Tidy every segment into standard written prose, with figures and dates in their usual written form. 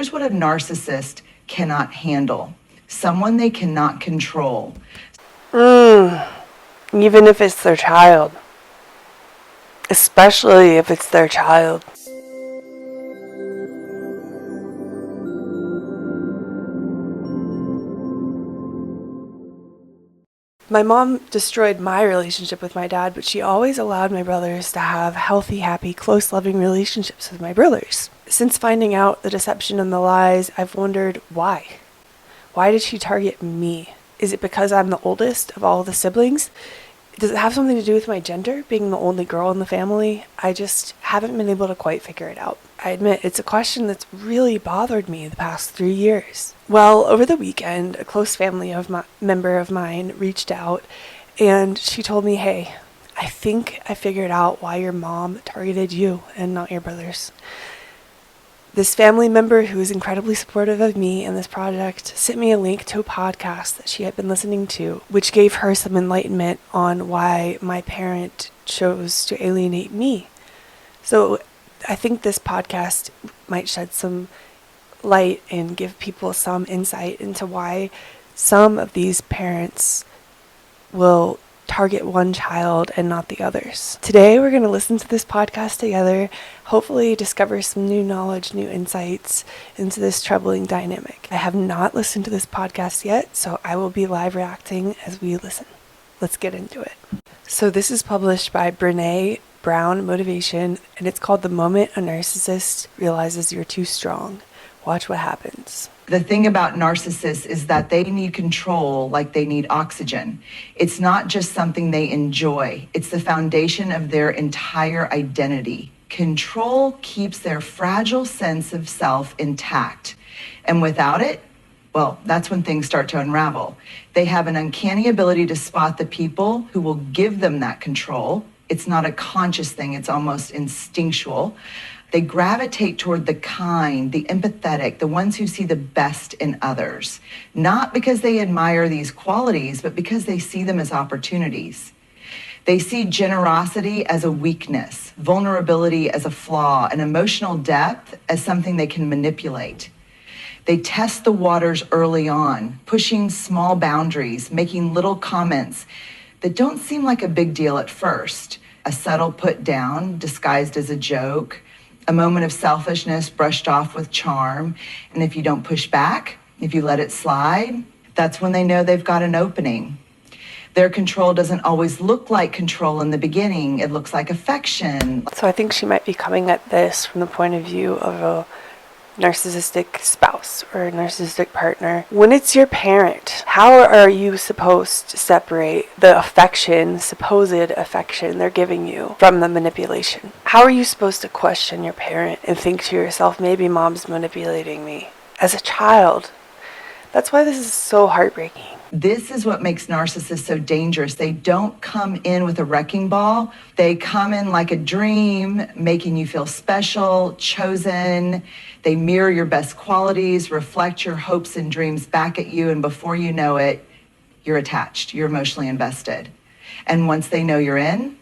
Here's what a narcissist cannot handle: someone they cannot control. Even if it's their child. Especially if it's their child. My mom destroyed my relationship with my dad, but she always allowed my brothers to have healthy, happy, close, loving relationships with my brothers. Since finding out the deception and the lies, I've wondered why. Why did she target me? Is it because I'm the oldest of all the siblings? Does it have something to do with my gender, being the only girl in the family? I just haven't been able to quite figure it out. I admit it's a question that's really bothered me the past 3 years. Well, over the weekend, a close family member of mine reached out and she told me, hey, I think I figured out why your mom targeted you and not your brothers. This family member, who is incredibly supportive of me and this project, sent me a link to a podcast that she had been listening to, which gave her some enlightenment on why my parent chose to alienate me. So I think this podcast might shed some light and give people some insight into why some of these parents will target one child and not the others. Today we're going to listen to this podcast together, hopefully discover some new knowledge, new insights into this troubling dynamic. I have not listened to this podcast yet, so I will be live reacting as we listen. Let's get into it. So this is published by Brene Brown Motivation, and it's called The Moment a Narcissist Realizes You're Too Strong. Watch what happens. The thing about narcissists is that they need control like they need oxygen. It's not just something they enjoy. It's the foundation of their entire identity. Control keeps their fragile sense of self intact. And without it, well, that's when things start to unravel. They have an uncanny ability to spot the people who will give them that control. It's not a conscious thing, it's almost instinctual. They gravitate toward the kind, the empathetic, the ones who see the best in others, not because they admire these qualities, but because they see them as opportunities. They see generosity as a weakness, vulnerability as a flaw, and emotional depth as something they can manipulate. They test the waters early on, pushing small boundaries, making little comments that don't seem like a big deal at first. A subtle put down disguised as a joke, a moment of selfishness brushed off with charm. And if you don't push back, if you let it slide, that's when they know they've got an opening. Their control doesn't always look like control in the beginning. It looks like affection. So I think she might be coming at this from the point of view of a narcissistic spouse or a narcissistic partner. When it's your parent, how are you supposed to separate the affection, supposed affection they're giving you, from the manipulation? How are you supposed to question your parent and think to yourself, maybe mom's manipulating me? As a child, that's why this is so heartbreaking. This is what makes narcissists so dangerous. They don't come in with a wrecking ball. They come in like a dream, making you feel special, chosen. They mirror your best qualities, reflect your hopes and dreams back at you, and before you know it, you're attached, you're emotionally invested. And once they know you're in,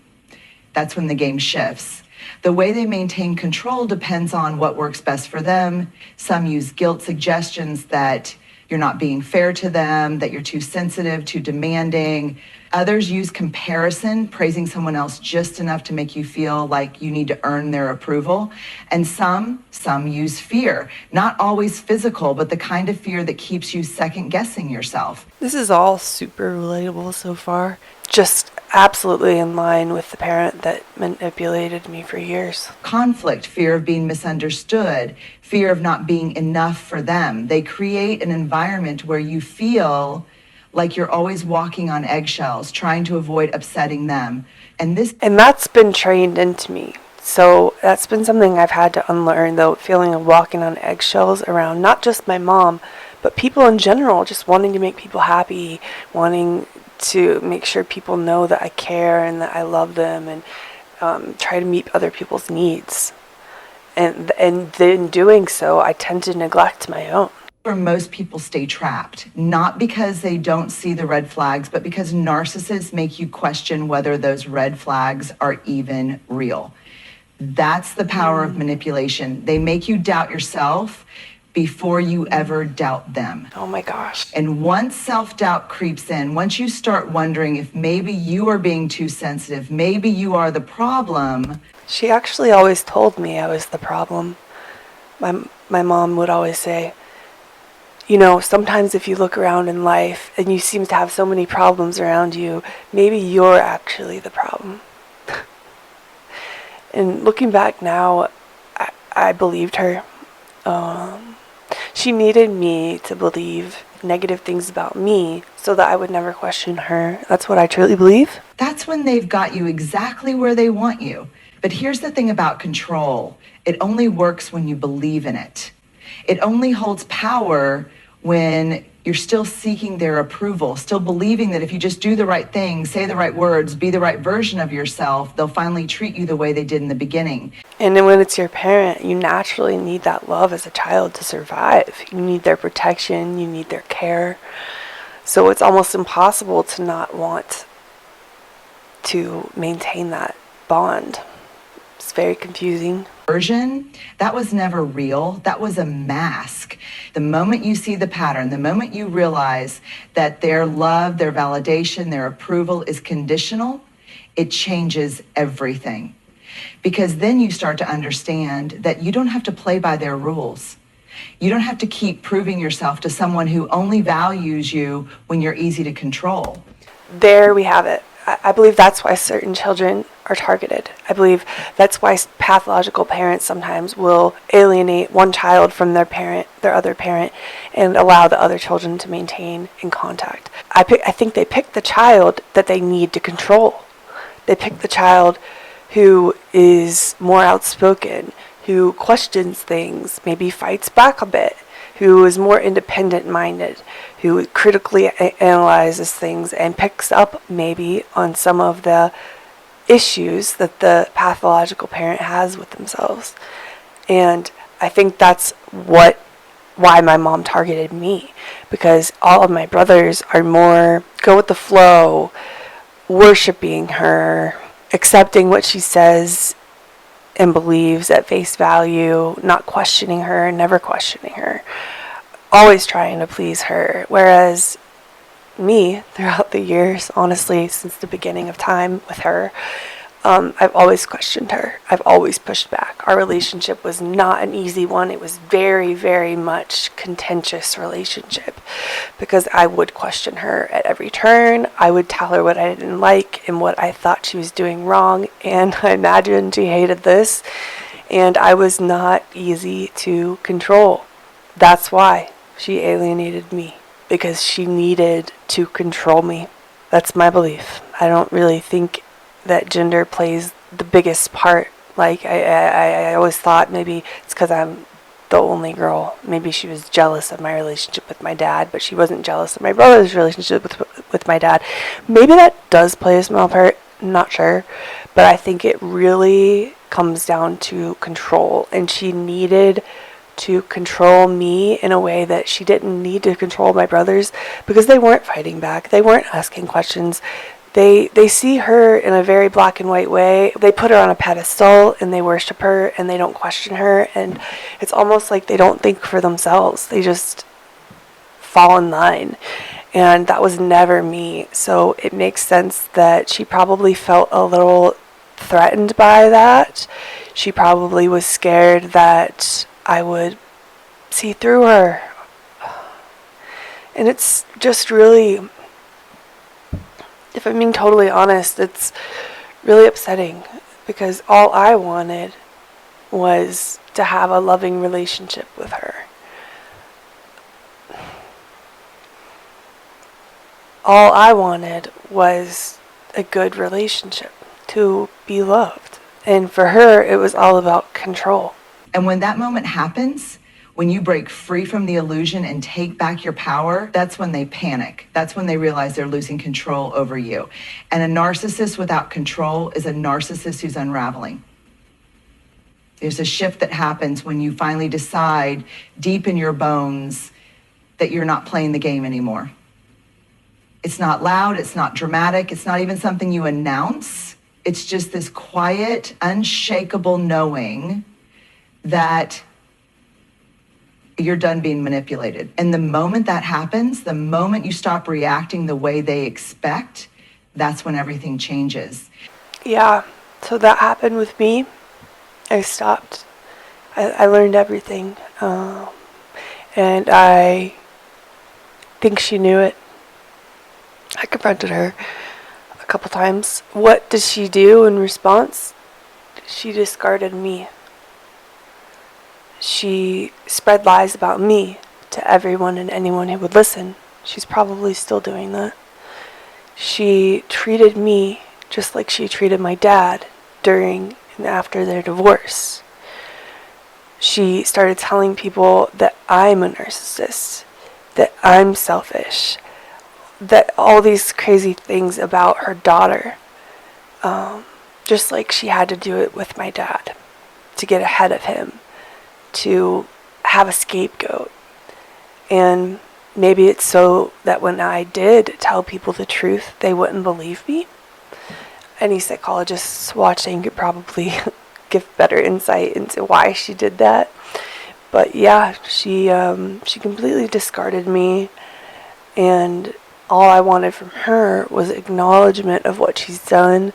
that's when the game shifts. The way they maintain control depends on what works best for them. Some use guilt suggestions that you're not being fair to them, that you're too sensitive, too demanding. Others use comparison, praising someone else just enough to make you feel like you need to earn their approval. And some use fear, not always physical, but the kind of fear that keeps you second guessing yourself. This is all super relatable so far. Just absolutely in line with the parent that manipulated me for years. Conflict, fear of being misunderstood, fear of not being enough for them. They create an environment where you feel like you're always walking on eggshells, trying to avoid upsetting them. And that's been trained into me. So that's been something I've had to unlearn, though, feeling of walking on eggshells around not just my mom, but people in general, just wanting to make people happy, wanting to make sure people know that I care and that I love them, and try to meet other people's needs. And in doing so, I tend to neglect my own. Where most people stay trapped, not because they don't see the red flags, but because narcissists make you question whether those red flags are even real. That's the power of manipulation. They make you doubt yourself, before you ever doubt them. Oh my gosh. And once self-doubt creeps in, once you start wondering if maybe you are being too sensitive, maybe you are the problem. She actually always told me I was the problem. My mom would always say, you know, sometimes if you look around in life and you seem to have so many problems around you, maybe you're actually the problem. And looking back now, I believed her. She needed me to believe negative things about me so that I would never question her. That's what I truly believe. That's when they've got you exactly where they want you. But here's the thing about control. It only works when you believe in it. It only holds power when you're still seeking their approval, still believing that if you just do the right thing, say the right words, be the right version of yourself, they'll finally treat you the way they did in the beginning. And then when it's your parent, you naturally need that love as a child to survive. You need their protection, you need their care. So it's almost impossible to not want to maintain that bond. It's very confusing. Version, that was never real. That was a mask. The moment you see the pattern, the moment you realize that their love, their validation, their approval is conditional, it changes everything. Because then you start to understand that you don't have to play by their rules. You don't have to keep proving yourself to someone who only values you when you're easy to control. There we have it. I believe that's why certain children are targeted. I believe that's why pathological parents sometimes will alienate one child from their other parent, and allow the other children to maintain in contact. I think they pick the child that they need to control. They pick the child who is more outspoken, who questions things, maybe fights back a bit, who is more independent-minded, who critically analyzes things and picks up maybe on some of the issues that the pathological parent has with themselves. And I think that's why my mom targeted me, because all of my brothers are more go with the flow, worshiping her, accepting what she says and believes at face value, not questioning her, never questioning her, always trying to please her. Whereas me, throughout the years, honestly, since the beginning of time with her, I've always questioned her. I've always pushed back. Our relationship was not an easy one. It was very, very much contentious relationship, because I would question her at every turn. I would tell her what I didn't like and what I thought she was doing wrong, and I imagined she hated this, and I was not easy to control. That's why she alienated me, because she needed to control me. That's my belief. I don't really think that gender plays the biggest part. Like, I always thought maybe it's because I'm the only girl. Maybe she was jealous of my relationship with my dad, but she wasn't jealous of my brother's relationship with my dad. Maybe that does play a small part, not sure. But I think it really comes down to control, and she needed to control me in a way that she didn't need to control my brothers, because they weren't fighting back. They weren't asking questions. They see her in a very black and white way. They put her on a pedestal and they worship her and they don't question her, and it's almost like they don't think for themselves. They just fall in line, and that was never me. So it makes sense that she probably felt a little threatened by that. She probably was scared that I would see through her. And it's just really, if I'm being totally honest, it's really upsetting, because all I wanted was to have a loving relationship with her. All I wanted was a good relationship, to be loved. And for her, it was all about control. And when that moment happens, when you break free from the illusion and take back your power, that's when they panic. That's when they realize they're losing control over you. And a narcissist without control is a narcissist who's unraveling. There's a shift that happens when you finally decide deep in your bones that you're not playing the game anymore. It's not loud, it's not dramatic, it's not even something you announce. It's just this quiet, unshakable knowing that you're done being manipulated. And the moment that happens, the moment you stop reacting the way they expect, that's when everything changes. Yeah, so that happened with me. I stopped. I learned everything. And I think she knew it. I confronted her a couple times. What did she do in response? She discarded me. She spread lies about me to everyone and anyone who would listen. She's probably still doing that. She treated me just like she treated my dad during and after their divorce. She started telling people that I'm a narcissist, that I'm selfish, that all these crazy things about her daughter, just like she had to do it with my dad to get ahead of him, to have a scapegoat. And maybe it's so that when I did tell people the truth, they wouldn't believe me. Any psychologists watching could probably give better insight into why she did that. But yeah, she completely discarded me, and all I wanted from her was acknowledgement of what she's done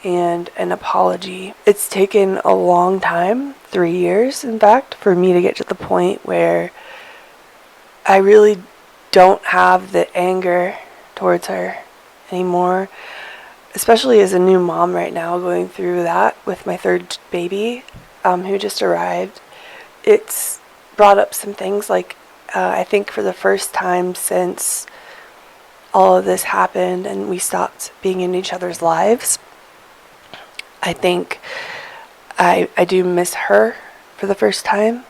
and an apology. It's taken a long time, 3 years in fact, for me to get to the point where I really don't have the anger towards her anymore, especially as a new mom right now, going through that with my third baby who just arrived. It's brought up some things like I think for the first time since all of this happened and we stopped being in each other's lives, I think I do miss her for the first time.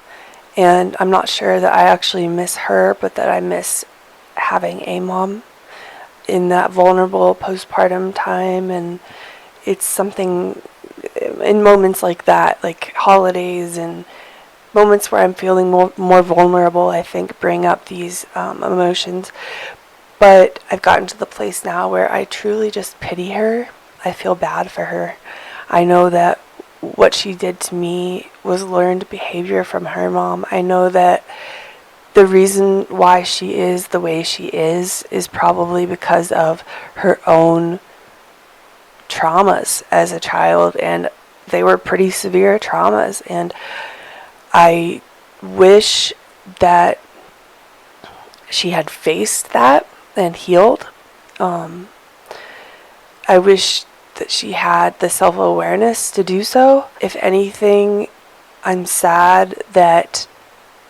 And I'm not sure that I actually miss her, but that I miss having a mom in that vulnerable postpartum time. And it's something in moments like that, like holidays and moments where I'm feeling more vulnerable, I think bring up these emotions. But I've gotten to the place now where I truly just pity her. I feel bad for her. I know that what she did to me was learned behavior from her mom. I know that the reason why she is the way she is probably because of her own traumas as a child, and they were pretty severe traumas. And I wish that she had faced that and healed. I wish that she had the self-awareness to do so. If anything, I'm sad that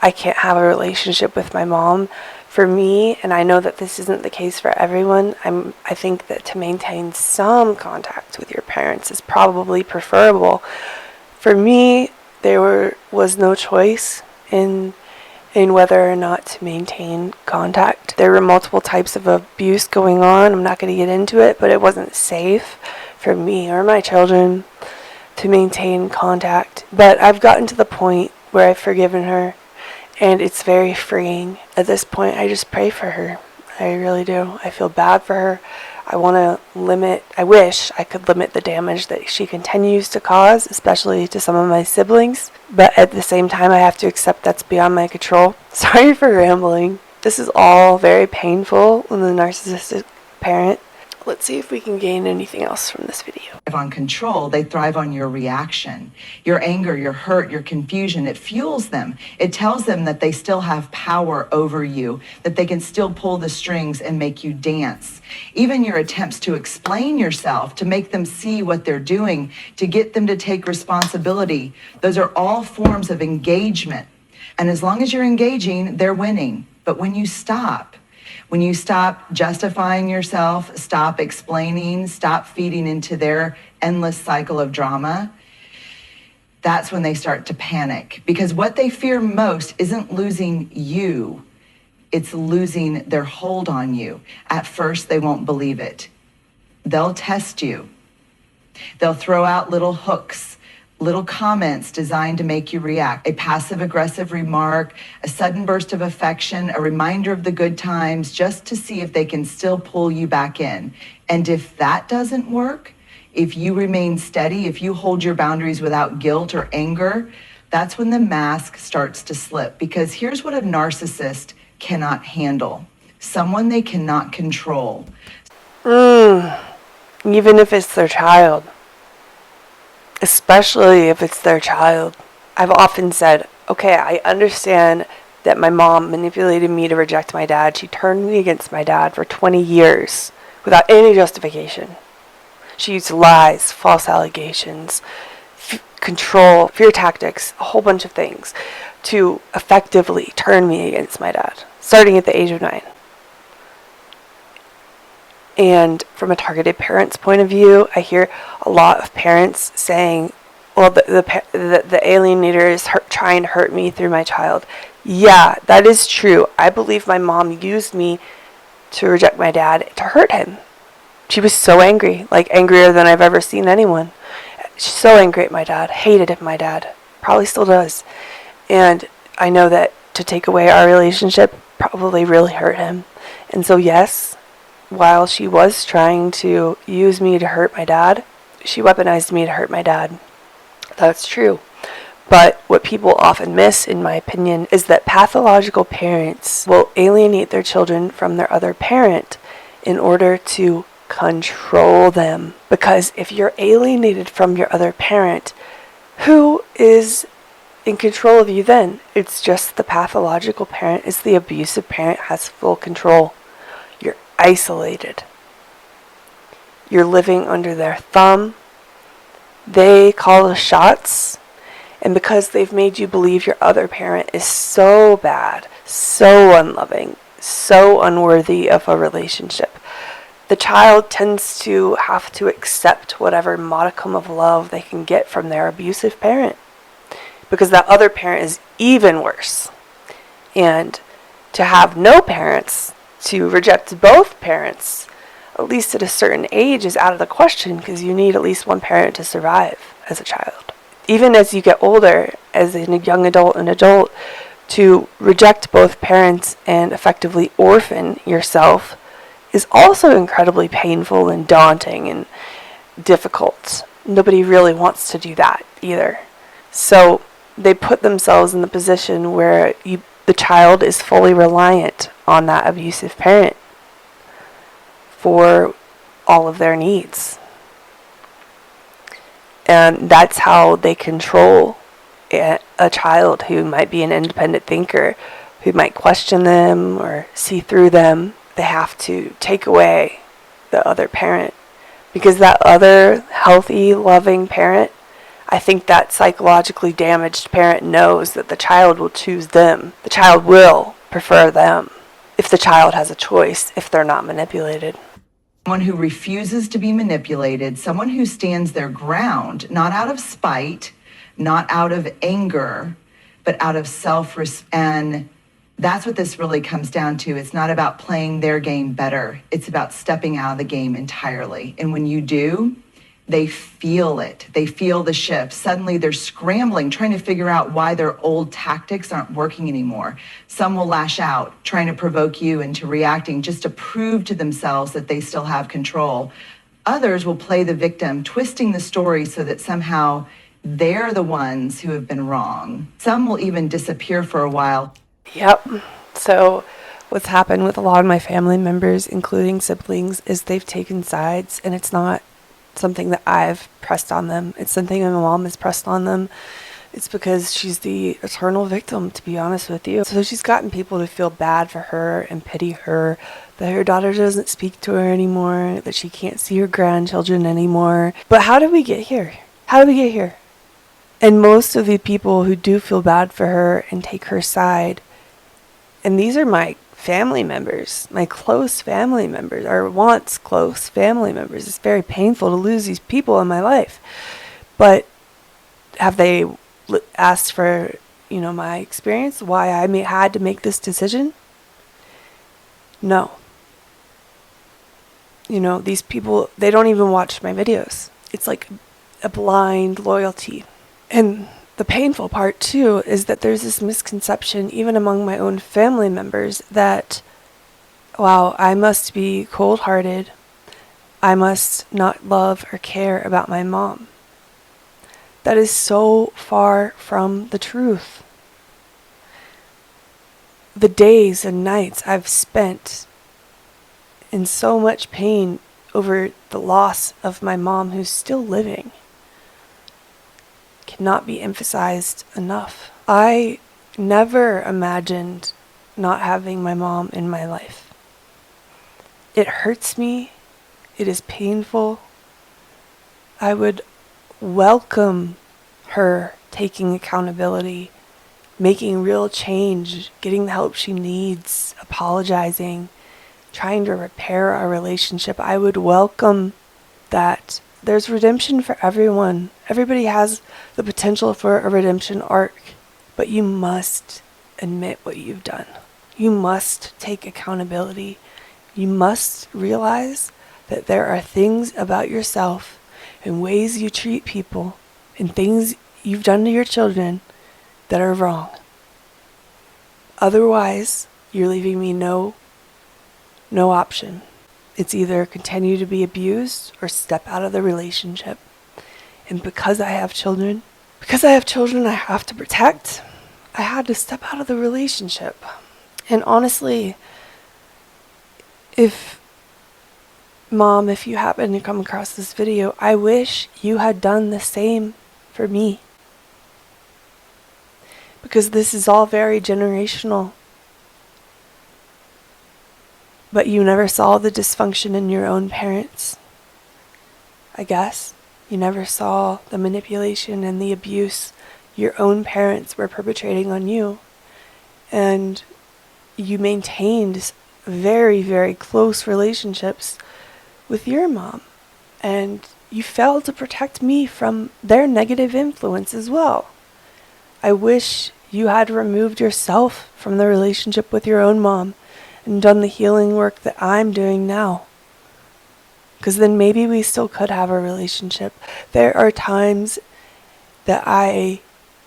I can't have a relationship with my mom. For me, and I know that this isn't the case for everyone, I think that to maintain some contact with your parents is probably preferable. For me, there was no choice in whether or not to maintain contact. There were multiple types of abuse going on. I'm not going to get into it, but it wasn't safe for me or my children to maintain contact. But I've gotten to the point where I've forgiven her, and it's very freeing. At this point, I just pray for her. I really do. I feel bad for her. I wish I could limit the damage that she continues to cause, especially to some of my siblings. But at the same time, I have to accept that's beyond my control. Sorry for rambling. This is all very painful in the narcissistic parent. Let's see if we can gain anything else from this video. On control, they thrive on your reaction, your anger, your hurt, your confusion. It fuels them. It tells them that they still have power over you, that they can still pull the strings and make you dance. Even your attempts to explain yourself, to make them see what they're doing, to get them to take responsibility, those are all forms of engagement. And as long as you're engaging, they're winning. But when you stop justifying yourself, stop explaining, stop feeding into their endless cycle of drama, that's when they start to panic. Because what they fear most isn't losing you, it's losing their hold on you. At first, they won't believe it. They'll test you. They'll throw out little hooks, little comments designed to make you react. A passive-aggressive remark, a sudden burst of affection, a reminder of the good times, just to see if they can still pull you back in. And if that doesn't work, if you remain steady, if you hold your boundaries without guilt or anger, That's when the mask starts to slip, because here's what a narcissist cannot handle: someone they cannot control. Even if it's their child. Especially if it's their child. I've often said, okay, I understand that my mom manipulated me to reject my dad. She turned me against my dad for 20 years without any justification. She used lies, false allegations, control, fear tactics, a whole bunch of things to effectively turn me against my dad, starting at the age of 9. And from a targeted parent's point of view, I hear a lot of parents saying, well, the alienator is trying to hurt me through my child. Yeah, that is true. I believe my mom used me to reject my dad to hurt him. She was so angry, like angrier than I've ever seen anyone. She's so angry at my dad, hated my dad, probably still does. And I know that to take away our relationship probably really hurt him. And so yes, while she was trying to use me to hurt my dad, she weaponized me to hurt my dad. That's true. But what people often miss, in my opinion, is that pathological parents will alienate their children from their other parent in order to control them. Because if you're alienated from your other parent, who is in control of you then? It's just the pathological parent. It's the abusive parent has full control. You're isolated. You're living under their thumb. They call the shots. And because they've made you believe your other parent is so bad, so unloving, so unworthy of a relationship, the child tends to have to accept whatever modicum of love they can get from their abusive parent, because that other parent is even worse. And to have no parents, to reject both parents, at least at a certain age, is out of the question, because you need at least one parent to survive as a child. Even as you get older, as a young adult and adult, to reject both parents and effectively orphan yourself is also incredibly painful and daunting and difficult. Nobody really wants to do that either. So they put themselves in the position where the child is fully reliant on that abusive parent for all of their needs. And that's how they control a child who might be an independent thinker, who might question them or see through them. They have to take away the other parent, because that other healthy, loving parent, I think that psychologically damaged parent knows that the child will choose them. The child will prefer them if the child has a choice, if they're not manipulated. Someone who refuses to be manipulated, someone who stands their ground, not out of spite, not out of anger, but out of self-respect. And that's what this really comes down to. It's not about playing their game better. It's about stepping out of the game entirely. And when you do, they feel it. They feel the shift. Suddenly they're scrambling, trying to figure out why their old tactics aren't working anymore. Some will lash out, trying to provoke you into reacting just to prove to themselves that they still have control. Others will play the victim, twisting the story so that somehow they're the ones who have been wrong. Some will even disappear for a while. Yep. So what's happened with a lot of my family members, including siblings, is they've taken sides, and it's not something that I've pressed on them. It's something that my mom has pressed on them. It's because she's the eternal victim, to be honest with you. So she's gotten people to feel bad for her and pity her, that her daughter doesn't speak to her anymore, that she can't see her grandchildren anymore. But how did we get here? How did we get here? And most of the people who do feel bad for her and take her side, and these are my family members, my close family members, or once close family members. It's very painful to lose these people in my life. But have they asked for, my experience, why I had to make this decision? No. These people, they don't even watch my videos. It's like a blind loyalty. And the painful part, too, is that there's this misconception, even among my own family members, that, wow, I must be cold-hearted. I must not love or care about my mom. That is so far from the truth. The days and nights I've spent in so much pain over the loss of my mom, who's still living, cannot be emphasized enough. I never imagined not having my mom in my life. It hurts me. It is painful. I would welcome her taking accountability, making real change, getting the help she needs, apologizing, trying to repair our relationship. I would welcome that. There's redemption for everyone. Everybody has the potential for a redemption arc, but you must admit what you've done. You must take accountability. You must realize that there are things about yourself and ways you treat people and things you've done to your children that are wrong. Otherwise, you're leaving me no option. It's either continue to be abused or step out of the relationship. And because I have children I have to protect, I had to step out of the relationship. And honestly, if you happen to come across this video, I wish you had done the same for me. Because this is all very generational. But you never saw the dysfunction in your own parents, I guess. You never saw the manipulation and the abuse your own parents were perpetrating on you. And you maintained very, very close relationships with your mom. And you failed to protect me from their negative influence as well. I wish you had removed yourself from the relationship with your own mom and done the healing work that I'm doing now. Because then maybe we still could have a relationship. There are times that I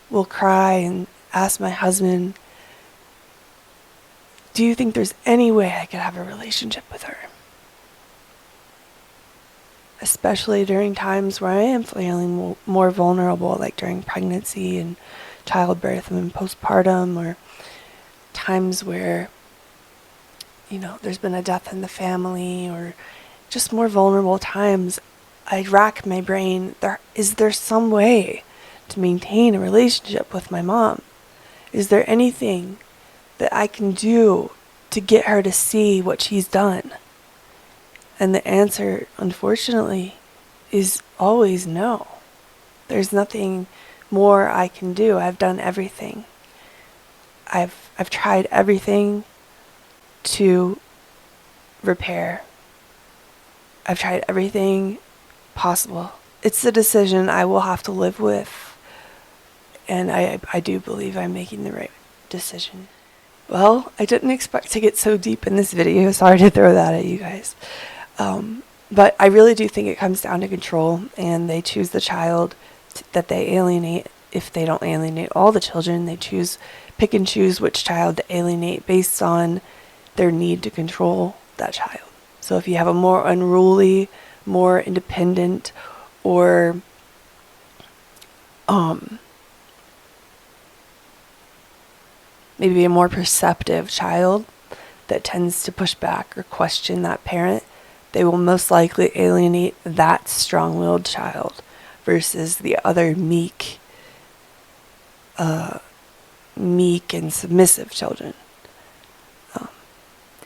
will cry and ask my husband, do you think there's any way I could have a relationship with her? Especially during times where I am feeling more vulnerable, like during pregnancy and childbirth and postpartum, or times where there's been a death in the family, or just more vulnerable times. I rack my brain. Is there some way to maintain a relationship with my mom? Is there anything that I can do to get her to see what she's done? And the answer, unfortunately, is always no. There's nothing more I can do. I've done everything. I've tried everything to repair. I've tried everything possible. It's a decision I will have to live with, and I do believe I'm making the right decision. Well, I didn't expect to get so deep in this video. Sorry to throw that at you guys. But I really do think it comes down to control, and they choose the child that they alienate. If they don't alienate all the children, they pick and choose which child to alienate based on their need to control that child. So if you have a more unruly, more independent, or maybe a more perceptive child that tends to push back or question that parent, they will most likely alienate that strong-willed child versus the other meek and submissive children.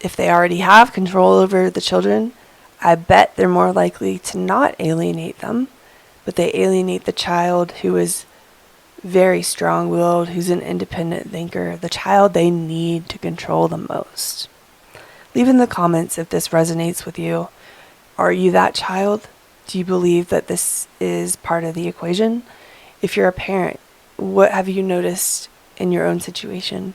If they already have control over the children, I bet they're more likely to not alienate them, but they alienate the child who is very strong-willed, who's an independent thinker, the child they need to control the most. Leave in the comments if this resonates with you. Are you that child? Do you believe that this is part of the equation? If you're a parent, what have you noticed in your own situation?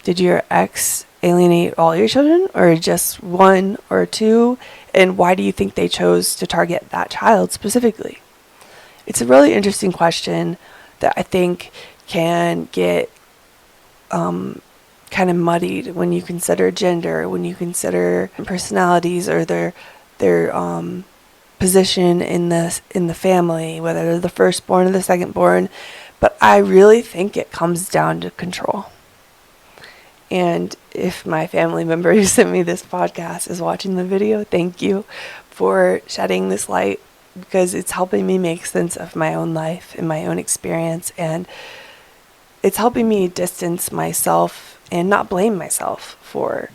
Did your ex alienate all your children, or just one or two? And why do you think they chose to target that child specifically? It's a really interesting question that I think can get kind of muddied when you consider gender, when you consider personalities or their position in the family, whether they're the firstborn or the secondborn, but I really think it comes down to control. And if my family member who sent me this podcast is watching the video, thank you for shedding this light, because it's helping me make sense of my own life and my own experience, and it's helping me distance myself and not blame myself for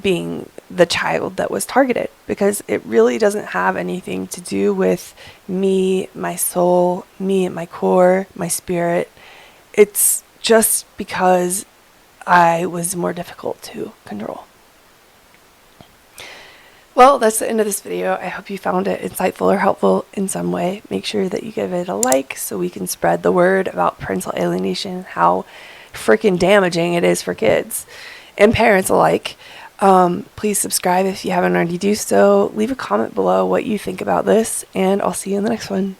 being the child that was targeted, because it really doesn't have anything to do with me, my soul, me at my core, my spirit. It's just because I was more difficult to control. Well, that's the end of this video. I hope you found it insightful or helpful in some way. Make sure that you give it a like so we can spread the word about parental alienation, how freaking damaging it is for kids and parents alike. Please subscribe if you haven't already do so. Leave a comment below what you think about this, and I'll see you in the next one.